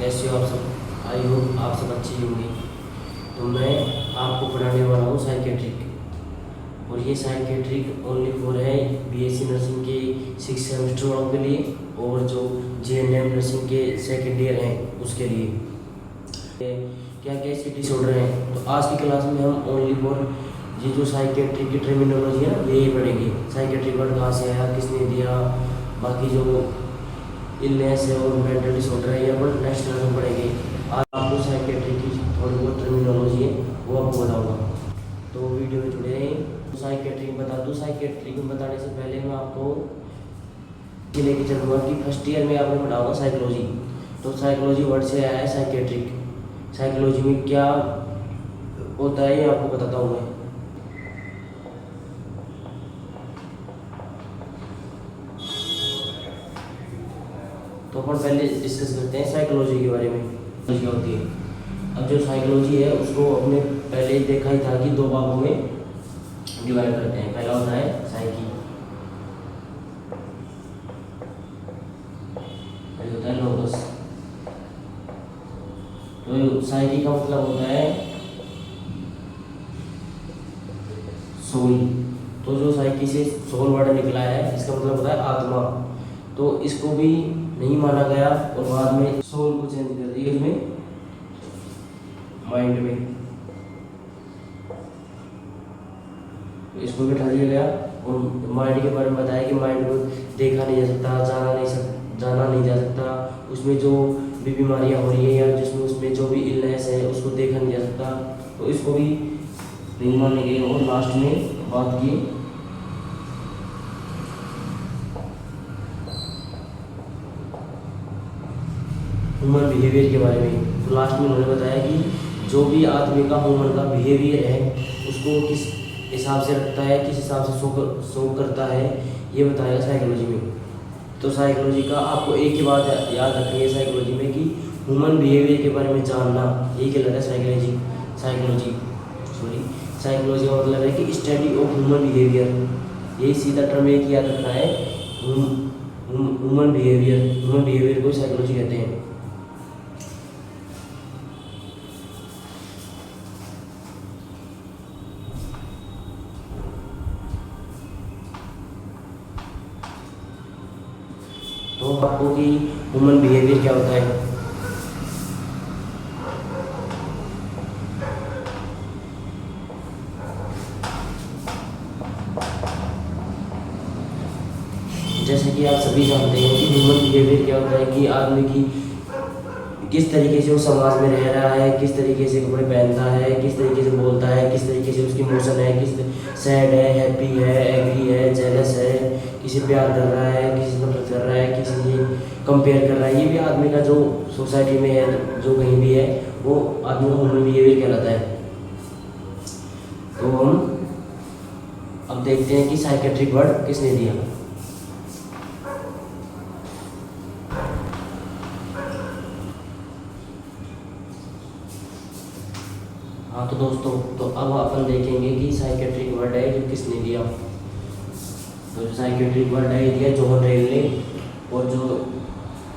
कैसे हो आप सब? आई होप आप सब अच्छी होंगे। तो मैं आपको पढ़ाने वाला हूँ साइकेट्रिक। और ये साइकेट्रिक ओनली फॉर है बीएससी नर्सिंग के 6 सेमेस्टर वालों के लिए, और जो जेएनएम नर्सिंग के सेकेंड ईयर हैं उसके लिए। क्या क्या इसके डिसऑर्डर हैं, तो आज की क्लास में हम ओनली फॉर ये जो साइकेट्रिक की टर्मिनोलॉजी है ना यही पढ़ेंगे। साइकेट्रिक वर्ड कहाँ से आया, किसने दिया, बाकी जो इलनेस है और मेंटल डिसऑर्डर है ये अपन नेक्स्ट क्लास में पढ़ेंगे। आज आपको साइकेट्री की थोड़ी बहुत टर्मिनोलॉजी है वो आपको बताऊंगा, तो वीडियो में जुड़े रहें। साइकेट्री बता दूँ, साइकेट्री को बताने से पहले मैं आपको ये लेके चलूँगा कि फर्स्ट ईयर में आपने पढ़ा होगा साइकोलॉजी। तो साइकोलॉजी वर्ड से आया है साइकेट्रिक। साइकोलॉजी में क्या होता है ये आपको बताता हूँ मैं। तो अपन पहले डिस्कस करते हैं साइकोलॉजी के बारे में, क्या होती है। अब जो साइकोलॉजी है उसको अपने पहले देखा ही था कि दो भागों में डिवाइड करते हैं। पहला होता है साइकी, पहले होता है लोगस। तो साइकी का मतलब होता है सोल। तो जो साइकी से सोल वर्ड निकला है इसका मतलब होता है आत्मा। तो इसको भी नहीं माना गया और बाद में सोल को चेंज कर दिया इसमें माइंड में, तो इसको बिठा दिया गया। और माइंड के बारे में बताया कि माइंड को देखा नहीं जा सकता, जाना नहीं जा सकता, उसमें जो भी बीमारियां हो रही है या जिसमें उसमें जो भी इलनेस है उसको देखा नहीं जा सकता, तो इसको भी नहीं माने गए। और लास्ट में बात की ह्यूमन बिहेवियर के बारे में। तो लास्ट में उन्होंने बताया कि जो भी आदमी का ह्यूमन का बिहेवियर है उसको किस हिसाब से रखता है, किस हिसाब से शो करता है, ये बताया साइकोलॉजी में। तो साइकोलॉजी का आपको एक ही बात याद रखनी है साइकोलॉजी में कि ह्यूमन बिहेवियर के बारे में जानना, ये कहलाता है साइकोलॉजी। साइकोलॉजी का मतलब है कि स्टडी ऑफ ह्यूमन बिहेवियर। यही सीधा टर्म एक याद रखना है, ह्यूमन बिहेवियर को साइकोलॉजी कहते हैं। तो आपको कि ह्यूमन बिहेवियर क्या होता है। जैसे कि आप सभी जानते हैं कि ह्यूमन बिहेवियर क्या होता है कि आदमी की किस तरीके से वो समाज में रह रहा है, किस तरीके से कपड़े पहनता है, किस तरीके से बोलता है, किस तरीके से उसकी इमोशन है, किस सैड है, हैप्पी है, एग्री है, जेलस है, किसी प्यार कर रहा है, किसी से नफरत कर रहा है, किसी से कंपेयर कर रहा है। ये भी आदमी का जो सोसाइटी में है, जो कहीं भी है, वो आदमी का ह्यूमन बिहेवियर कहलाता है। तो हम अब देखते हैं कि साइकेट्रिक वर्ड किसने दिया। हाँ तो दोस्तों, तो अब अपन देखेंगे कि साइकेट्रिक वर्ड है जो किसने दिया। तो जो साइकेट्रिक वर्ड है दिया जॉन रेल ने, और जो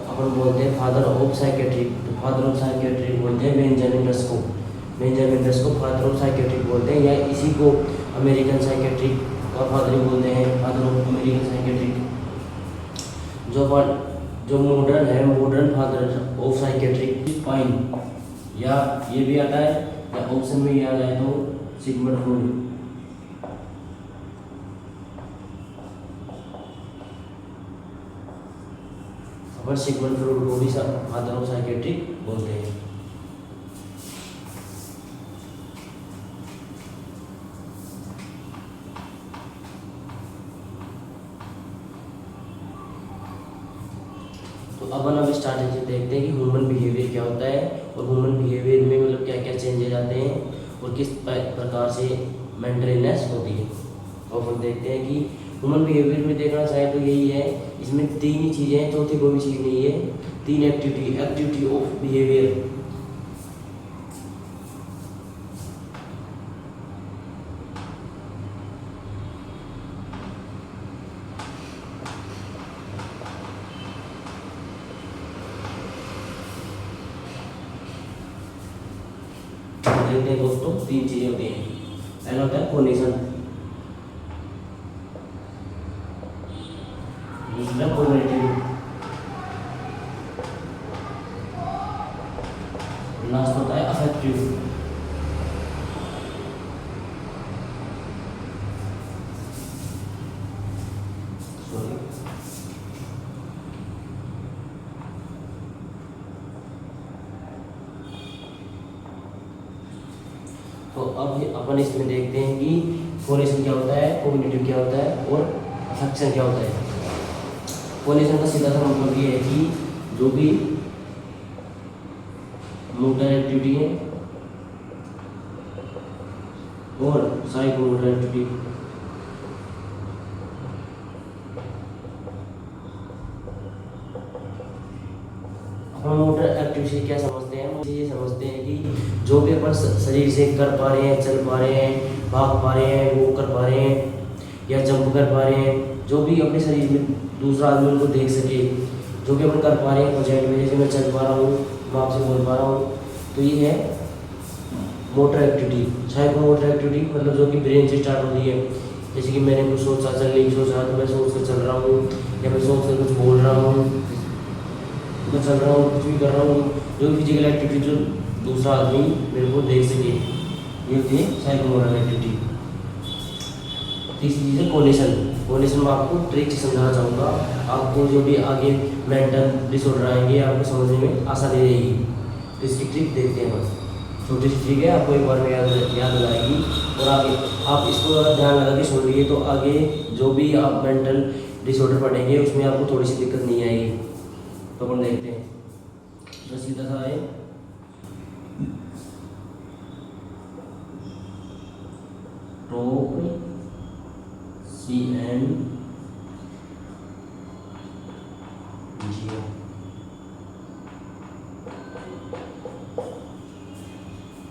अपन बोलते हैं फादर ऑफ साइकेट्रिक, तो फादर ऑफ साइकेट्रिक बोलते हैं बेंजामिन रस्को। बेंजामिन रस्को फादर ऑफ साइकेट्रिक बोलते हैं, या इसी को अमेरिकन साइकेट्रिक का फादर बोलते हैं, फादर ऑफ अमेरिकन साइकेट्रिक। जो मॉडर्न है, modern father of psychiatric pine, या ये भी आता है, या ऑप्शन में ये आ जाए तो सिगमंड फ्रॉइड। अपन सिगमंड फ्रॉइड को भी फादर ऑफ साइकेट्रिक बोलते हैं। तो अब स्टार्टिंग से देखते हैं कि ह्यूमन बिहेवियर क्या होता है, और ह्यूमन बिहेवियर में मतलब क्या क्या चेंजेस आते हैं, और किस प्रकार से मेंटल इलनेस होती है। तो अपन देखते हैं कि ह्यूमन बिहेवियर में देखना चाहे तो यही है, इसमें तीन ही चीज़ें हैं, चौथी कोई भी चीज़ नहीं है। तीन एक्टिविटी ऑफ बिहेवियर। देखते हैं दोस्तों, 3 चीज़ें होती हैं। पहला होता है कोनेशन, दूसरा कोगनिटिव, लास्ट होता है अफेक्टिव। सॉरी, तो अब अपन इसमें देखते हैं कि कोनेशन क्या होता है, कोग्निटिव क्या होता है और अफेक्शन क्या होता है। कोनेशन का सीधा सा मतलब ये है कि जो भी मोटर एक्टिविटी है और साइकोमोटर एक्टिविटी, हम मोटर एक्टिविटी से क्या समझते हैं, हम ये समझते हैं कि जो भी अपन शरीर से कर पा रहे हैं, चल पा रहे हैं, भाग पा रहे हैं, वॉक कर पा रहे हैं या जंप कर पा रहे हैं, जो भी अपने शरीर में दूसरा आदमी उनको देख सके, जो भी अपन कर पा रहे हैं प्रोजेक्ट में, जैसे मैं चल पा रहा हूँ, मैं आपसे बोल पा रहा हूँ, तो ये है मोटर एक्टिविटी। साइकोमोटर एक्टिविटी मतलब जो कि ब्रेन से स्टार्ट होती है, जैसे कि मैंने कुछ सोचा, चलने की सोचा तो मैं सोच कर चल रहा हूँ, या मैं सोच कर कुछ बोल रहा हूँ, मैं चल रहा हूँ, कुछ भी कर रहा हूँ, जो भी फिजिकल एक्टिविटी जो दूसरा आदमी मेरे को देख सके, ये होती है साइकोमोटर एक्टिविटी। तीसरी चीज़ है कोनेशन। कोनेशन में आपको ट्रिक समझाना चाहूँगा, आपको जो भी आगे मेंटल डिसऑर्डर आएंगे आपको समझने में आसानी रहेगी। तो इसकी ट्रिक देखते हैं बस, छोटी सी ट्रिक है, आपको एक बार में याद हो जाएगी और आगे आप इसको अगर ध्यान लगा के सुन लिए तो आगे जो भी आप मेंटल डिसऑर्डर पढ़ेंगे उसमें आपको थोड़ी सी दिक्कत नहीं आएगी। तो अपन देखते हैं, तो सीधा सा है टॉप CM जियो।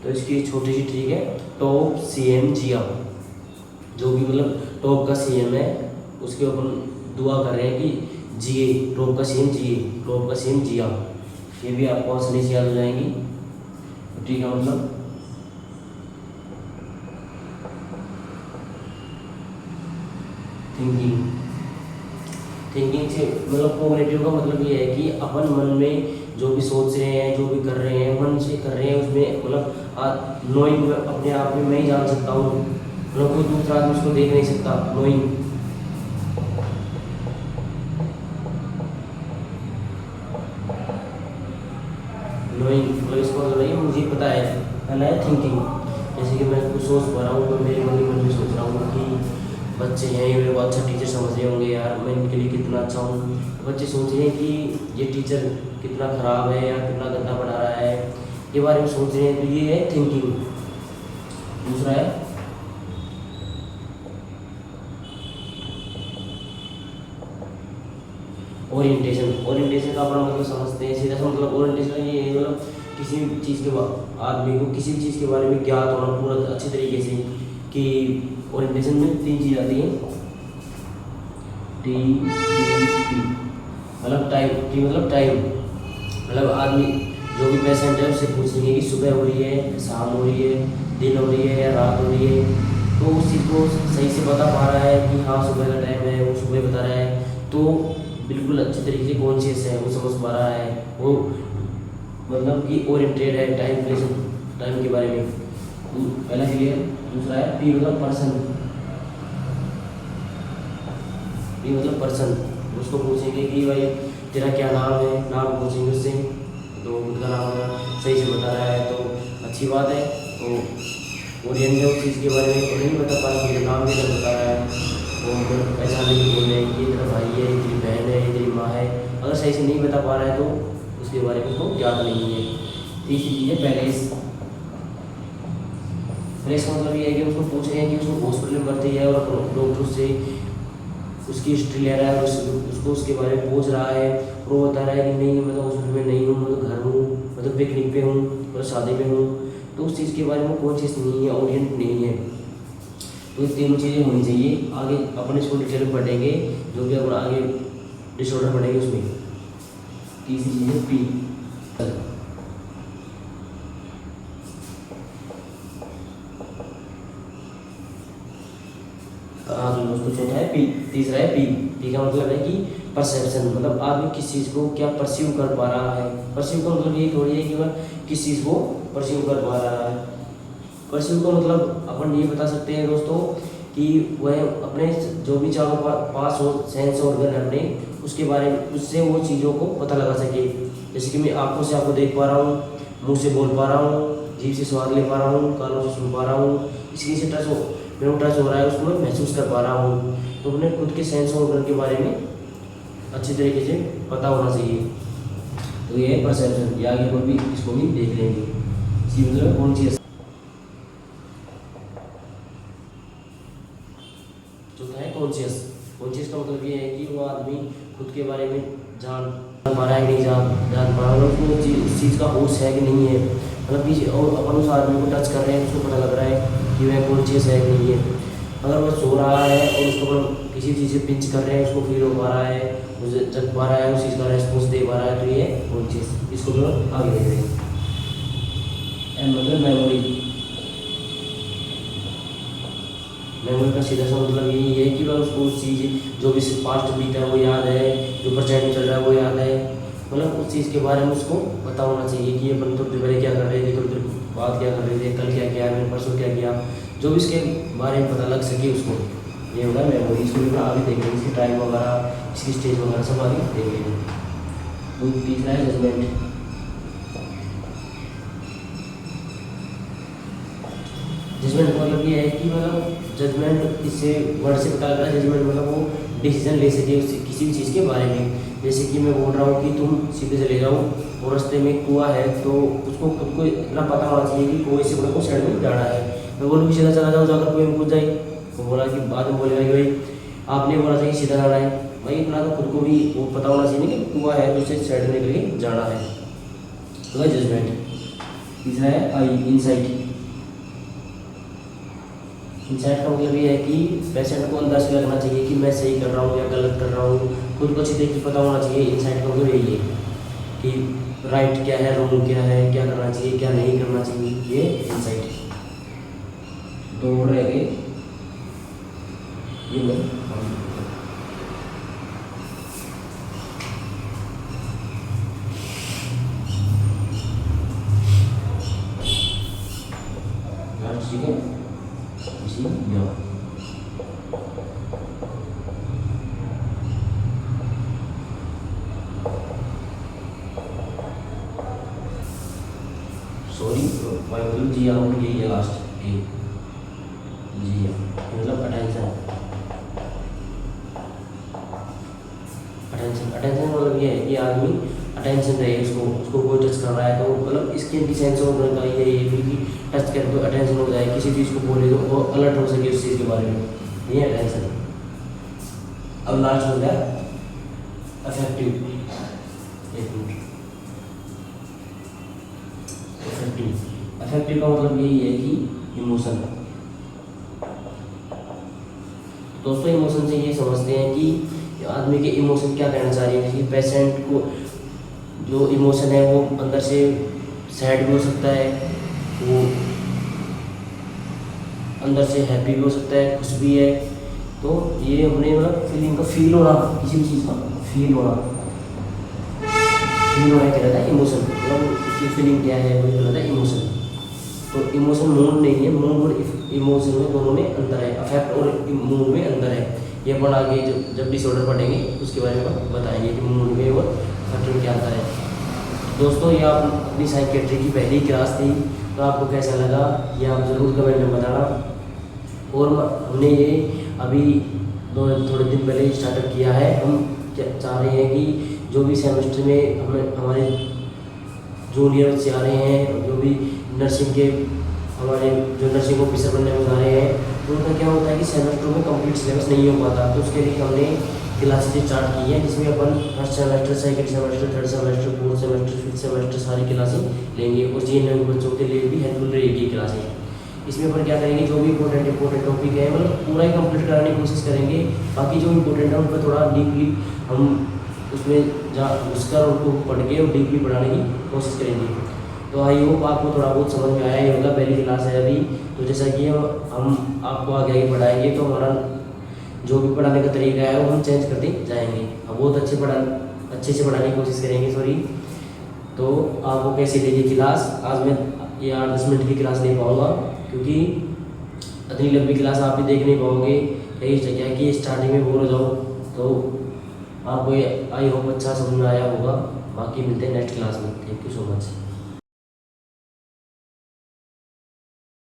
तो इसकी छोटी सी ट्रिक है, टॉप CM जिया, जो भी मतलब टॉप का CM है उसके अपन दुआ कर रहे हैं कि जिए, टॉप का CM जिए, टॉप का CM जिया। ये भी आपको आसानी से याद हो जाएंगी। ठीक है, मतलब थिंकिंग से मतलब कोग्निटिव का मतलब ये है कि अपन मन में जो भी सोच रहे हैं, जो भी कर रहे हैं, मन से कर रहे हैं, उसमें मतलब नोइंग अपने आप में मैं ही जान सकता हूँ, मतलब कोई दूसरा आदमी उसको देख नहीं सकता। नोइंग मतलब इसको मतलब मुझे पता है। पहला है थिंकिंग, जैसे कि मैं कुछ सोच पा रहा हूँ, मैं मेरे मन में सोच रहा हूँ कि बच्चे हैं, ये मेरे को अच्छा टीचर समझ रहे होंगे यार, मैं इनके लिए कितना अच्छा हूँ। बच्चे सोच रहे हैं कि ये टीचर कितना ख़राब है या कितना गंदा पढ़ा रहा है, ये बारे में सोच रहे हैं, तो ये है थिंकिंग। दूसरा है ओरिएंटेशन। ओरिएंटेशन का अपना मतलब समझते हैं, सीधा सा मतलब ओरिएंटेशन ये है मतलब किसी भी चीज़ के आदमी को किसी भी चीज़ के बारे में ज्ञात होना पूरा अच्छे तरीके से। कि ओरिएंटेशन में 3 चीज़ आती हैं, TCP मतलब टाइम, टी मतलब टाइम, मतलब आदमी जो भी पेशेंट है उससे पूछेंगे कि सुबह हो रही है, शाम हो रही है, दिन हो रही है या रात हो रही है, तो उस चीज़ को सही से बता पा रहा है कि हाँ सुबह का टाइम है, वो सुबह बता रहा है, तो बिल्कुल अच्छे तरीके से कॉन्शियस है, वो समझ पा रहा है, वो मतलब कि ओरिएंटेड है टाइम प्लेस टाइम के बारे में। पहला क्लियर। दूसरा है P मतलब पर्सन, P मतलब पर्सन, उसको पूछेंगे कि भाई तेरा क्या नाम है, नाम पूछेंगे उससे, तो उनका नाम सही से बता रहा है तो अच्छी बात है। तो ओरिएंटेड उस चीज़ के बारे में तो नहीं बता पा रहा, मेरा नाम भी नहीं बता रहा है, तो पहचाने की बोल रहे हैं कि ये तेरा भाई है, ये तेरी बहन है, ये तेरी माँ है, अगर सही से नहीं बता पा रहा है तो उसके बारे में उसको ज्ञात नहीं है। तीसरी चीज़ है पैलेस। पैलेस का मतलब ये है कि उसको पूछ रहे हैं कि उसको हॉस्पिटल में भर्ती है और डॉक्टर से उसकी हिस्ट्री ले रहा है, उसको उसके बारे में पूछ रहा है, और वो बता रहा है कि नहीं मैं तो हॉस्पिटल में नहीं हूँ, मैं तो घर हूँ, मैं तो पिकनिक पे हूँ, मैं तो शादी में हूँ, तो उस चीज़ के बारे में कोई चीज़ नहीं है, ओरिएंट नहीं है। तो ये तीनों चीज़ें होनी चाहिए। आगे अपन इसको डिटेल में पढ़ेंगे, जो भी अपन आगे डिसऑर्डर पढ़ेंगे उसमें। तीसरी चीज़ है P। तीसरा है पी। पी का मतलब है कि परसेप्शन, मतलब आदमी किस चीज़ को क्या परसीव कर पा रहा है। परसीव का मतलब ये थोड़ी है कि वह किस चीज़ को परसीव कर पा रहा है। परसीव का मतलब अपन ये बता सकते हैं दोस्तों कि वह अपने जो भी चारों पास हो सेंस ऑर्गन है अपने, उसके बारे में उससे वो चीज़ों को पता लगा सके। जैसे कि मैं आँखों से आपको देख पा रहा हूँ, मुंह से बोल पा रहा हूँ, जीभ से स्वाद ले पा रहा हूँ, कानों से सुन पा रहा हूँ, इसकी से टच हो मेरे को टच हो रहा है, उसको मैं महसूस कर पा रहा हूँ। तो उन्हें खुद के सेंस ऑर्गन के बारे में अच्छी तरीके से पता होना चाहिए। तो ये है परसेप्शन। ये आगे कोई भी इसको भी देख लेंगे। इसकी मतलब कॉन्शियस। चौथा है कॉन्शियस। कॉन्शियस का मतलब ये है कि वो आदमी खुद के बारे में जान पा रहा है कि नहीं जान पा रहा है, उसको उस चीज़ का होश है कि नहीं है। मतलब कि और अपन उस आदमी को टच कर रहे हैं, उसको पता लग रहा है कि वह कॉन्शियस है कि नहीं है। अगर वह सो रहा है और उसको अपन किसी चीज़ से पिंच कर रहे हैं, उसको फील हो पा रहा है, उसे जग पा रहा है, उस चीज़ का रेस्पॉन्स दे पा रहा है, तो ये कॉन्शियस। इसको तो आगे देख रहे हैं। एम मतलब मेमोरी। मेमोरी का सीधा सा मतलब यही है कि वह उसको उस चीज़ जो भी पास्ट बीता है वो याद है, जो प्रेजेंट चल रहा है वो याद है। मतलब उस चीज़ के बारे में उसको पता होना चाहिए कि अपन थोड़ी देर पहले क्या कर रहे थे, थोड़ी देर बाद क्या कर रहे थे, कल क्या किया, मैंने परसों क्या किया, जो भी इसके बारे में पता लग सके उसको, ये होगा मेमोरी। इसको भी आगे देख लेंगे, इसकी टाइम वगैरह, इसकी स्टेज वगैरह सब आगे देख लेंगे। तो तीसरा है जजमेंट। जजमेंट मतलब ये है कि मतलब जजमेंट, इससे वर्ड से पता लगा जजमेंट मतलब वो डिसीजन ले सके उससे किसी भी चीज़ के बारे में। जैसे कि मैं बोल रहा हूँ कि तुम सीधे चले जाओ और रास्ते में कुआं है, तो उसको खुद को इतना पता होना चाहिए कि कुएं से बड़ा को साइड में जाना है। मैं बोलूँ कि सीधा चला जाओ, जाकर कुएं में कूद जाए, तो बोला कि बाद में बोलेगा कि भाई आपने बोला था कि सीधा जाना है। भाई इतना तो खुद को भी वो पता होना चाहिए कि कुआं है तो उससे साइड में निकल के जाना है। तो जजमेंट। तीसरा है आई, इनसाइट। इंसाइट का मतलब ये है कि पेशेंट को अंदाज लगना चाहिए कि मैं सही कर रहा हूँ या गलत कर रहा हूँ, खुद को अच्छी तरीके से पता होना चाहिए। इंसाइट का मतलब यही है कि राइट क्या है, रॉन्ग क्या है, क्या करना चाहिए, क्या नहीं करना चाहिए, ये इंसाइट। तो रह गए ये ठीक है जी। सॉरी मतलब जी हाँ यही है लास्ट ए। जी हाँ मतलब अटेंशन। अटेंशन मतलब ये है कि आदमी अटेंशन रहे, उसको कोई टच कर रहा है तो मतलब स्किन की सेंस ऑर्गन का ये है कि टच करे तो अटेंशन हो जाए, किसी चीज़ को बोले तो वो अलर्ट हो सके उस चीज़ के बारे में, ये अटेंशन। अब लास्ट हो गया अफेक्टिव। एक मिनट। अफेक्टिव का मतलब यही है कि इमोशन। दोस्तों इमोशन से ये समझते हैं कि आदमी के इमोशन क्या कहना चाह रही है। जैसे पेशेंट को जो इमोशन है वो अंदर से सैड भी हो सकता है, वो अंदर से हैप्पी भी हो सकता है, खुश भी है। तो ये अपने मतलब फीलिंग का फील होना, किसी भी चीज़ का फील होना कहलाता है इमोशन। मतलब उसकी फीलिंग क्या है वो कहलाता है इमोशन। तो इमोशन मूड नहीं है, मूड और इमोशन में दोनों में अंतर है, अफेक्ट और मूड में अंतर है। ये अपन आगे जब डिसऑर्डर पढ़ेंगे उसके बारे में बताएंगे कि मूड में और अफेक्ट में क्या अंतर है। दोस्तों ये आप अपनी साइकेट्री की पहली क्लास थी, तो आपको कैसा लगा ये आप ज़रूर कमेंट में बताना। और हमने ये अभी थोड़े दिन पहले स्टार्टअप किया है। हम चाह रहे हैं कि जो भी सेमेस्टर में हमारे जूनियर बच्चे आ रहे हैं, जो भी नर्सिंग के हमारे जो नर्सिंग ऑफिसर बनने में आ रहे हैं, तो उनका क्या होता है कि सेमेस्टर में कंप्लीट सिलेबस नहीं हो पाता। तो उसके लिए हमने क्लासेज स्टार्ट की हैं, जिसमें अपन first semester, second semester, third semester, fourth semester, fifth semester सारी क्लासें लेंगे। और जीएनएम बच्चों के लिए भी हेल्पफुल रहेगी क्लासें। इसमें अपन क्या करेंगे, जो भी इंपॉर्टेंट टॉपिक है मतलब पूरा ही कंप्लीट कराने की कोशिश करेंगे। बाकी जो इंपॉर्टेंट है उन पर थोड़ा डीपली हम उसमें घुसकर उनको पढ़ के और डीपली पढ़ाने की कोशिश करेंगे। तो आई होप आपको थोड़ा बहुत समझ में आया ही होगा। पहली क्लास है अभी, तो जैसा कि हम आपको आगे पढ़ाएंगे तो हमारा जो भी पढ़ाने का तरीका है वो हम चेंज करते जाएंगे। अब बहुत अच्छे से पढ़ाने की कोशिश करेंगे। सॉरी, तो आपको कैसे लेगी क्लास? आज मैं ये 8-10 मिनट की क्लास ले पाऊँगा, क्योंकि इतनी लंबी क्लास आप भी देख नहीं पाओगे। यही जगह कि स्टार्टिंग में बोर हो जाओ, तो आपको आई होप अच्छा समझ में आया होगा। बाकी मिलते हैं नेक्स्ट क्लास में। Thank you so much.